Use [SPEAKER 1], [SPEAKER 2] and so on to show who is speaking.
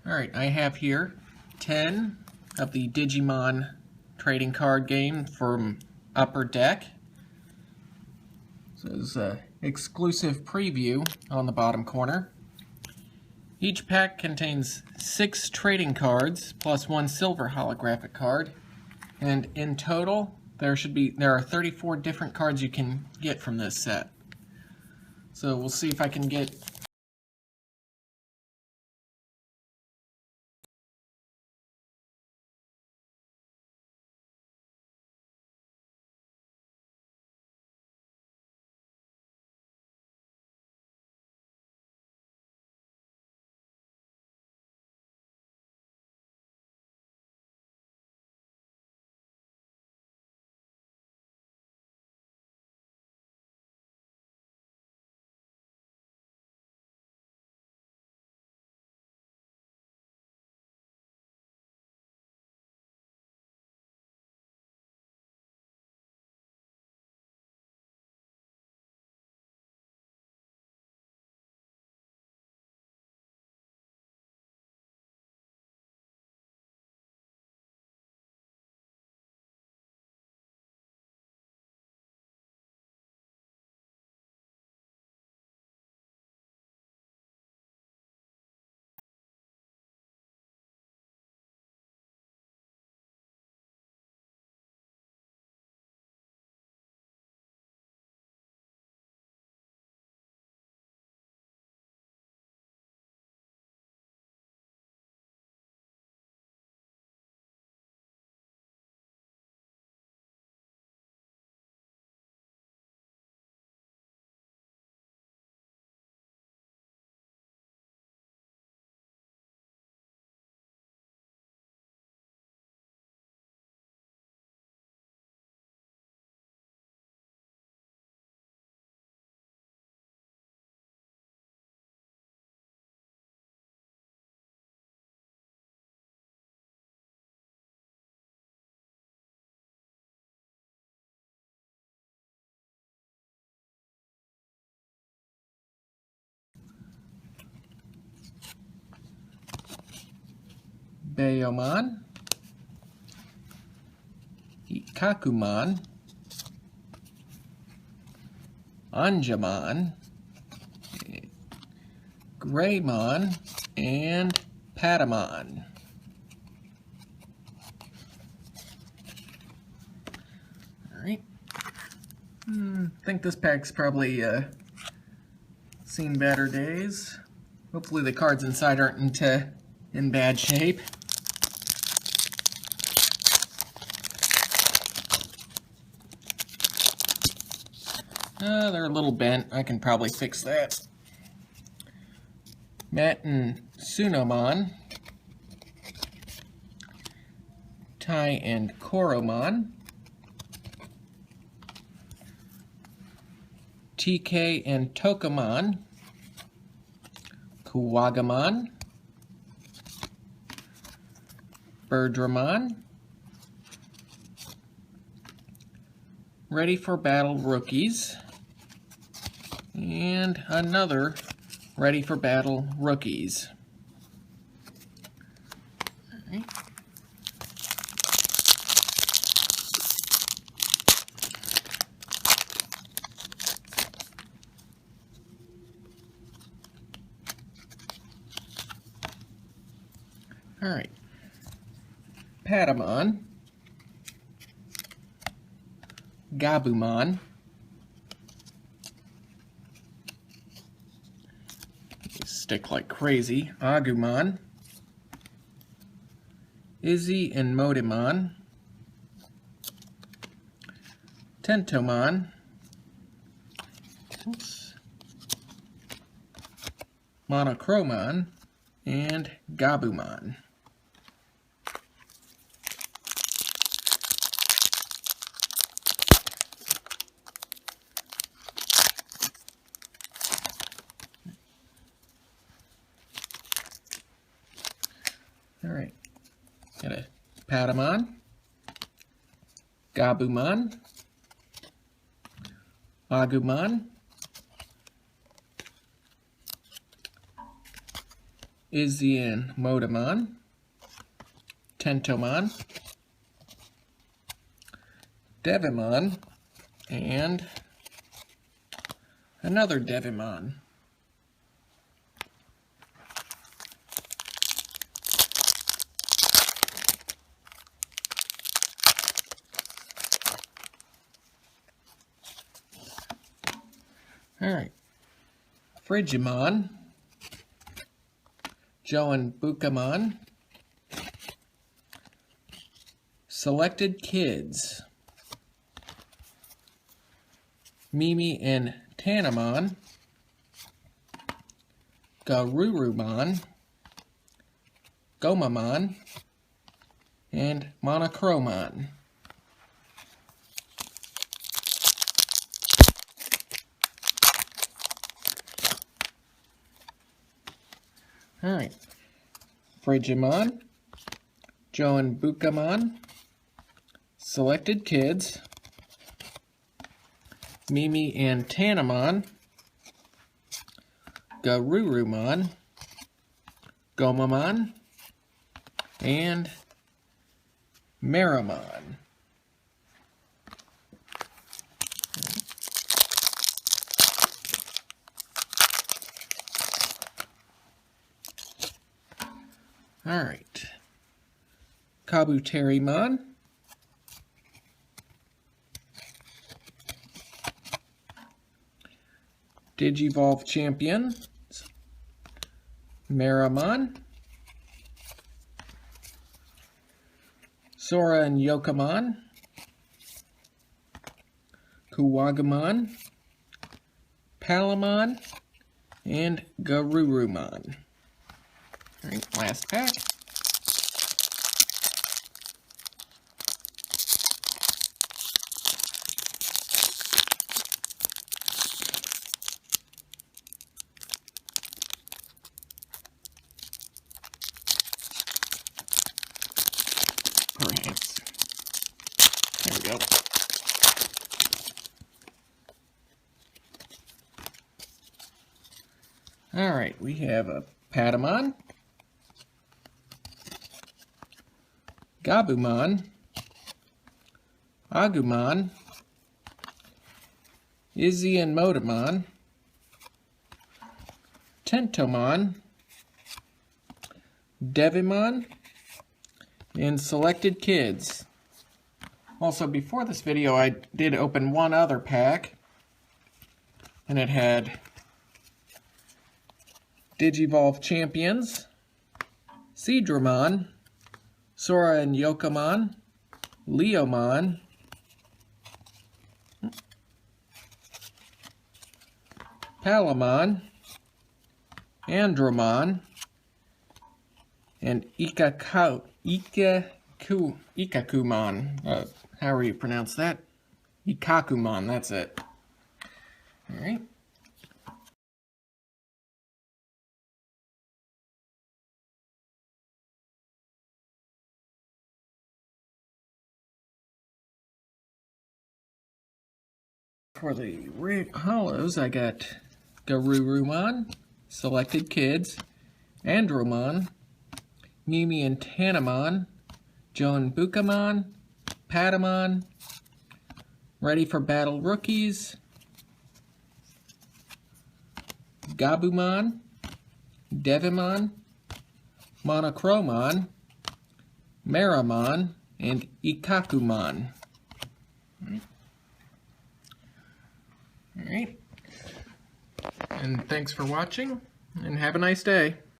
[SPEAKER 1] Alright, I have here 10 of the Digimon trading card game from Upper Deck. This is an exclusive preview on the bottom corner. Each pack contains 6 trading cards plus 1 silver holographic card, and in total there are 34 different cards you can get from this set. So we'll see if I can get Bayomon, Ikakumon, Anjamon, Greymon, and Patamon. Alright. I think this pack's probably seen better days. Hopefully the cards inside aren't in bad shape. They're a little bent. I can probably fix that. Matt and Sunomon. Tai and Koromon. TK and Tokamon. Kuwagamon. Birdramon. Ready for Battle Rookies. And another Ready for Battle Rookies. Alright. Alright. Patamon. Gabumon. Stick like crazy. Agumon. Izzy and Modimon. Tentomon. Monochromon. And Gabumon. Alright, got a Patamon, Gabumon, Agumon, Izzy Motamon, Tentomon, Devimon, and another Devimon. Alright, Frigimon, Bukamon, Selected Kids, Mimi and Tanamon, Garurumon, Gomamon, and Monochromon. Alright, Frigimon, Bukamon, Selected Kids, Mimi and Tanamon, Garurumon, Gomamon, and Meramon. Alright, Kabuterimon, Digivolve Champion, Meramon, Sora and Yokamon, Kuwagamon, Palamon, and Garurumon. Alright, last pack. Perhaps. There we go. Alright, we have a Patamon, Gabumon, Agumon, Izzy and Motamon, Tentomon, Devimon, and Selected Kids. Also, before this video, I did open one other pack, and it had Digivolve Champions, Seadramon, Sora and Yokamon, Leomon, Palamon, Andromon, and Ikakumon. However you pronounce that. Ikakumon, that's it. Alright. For the hollows, I got Garurumon, Selected Kids, Andromon, Mimi and Tanamon, Bukamon, Patamon, Ready for Battle Rookies, Gabumon, Devimon, Monochromon, Meramon, and Ikakumon. Alright, and thanks for watching, and have a nice day.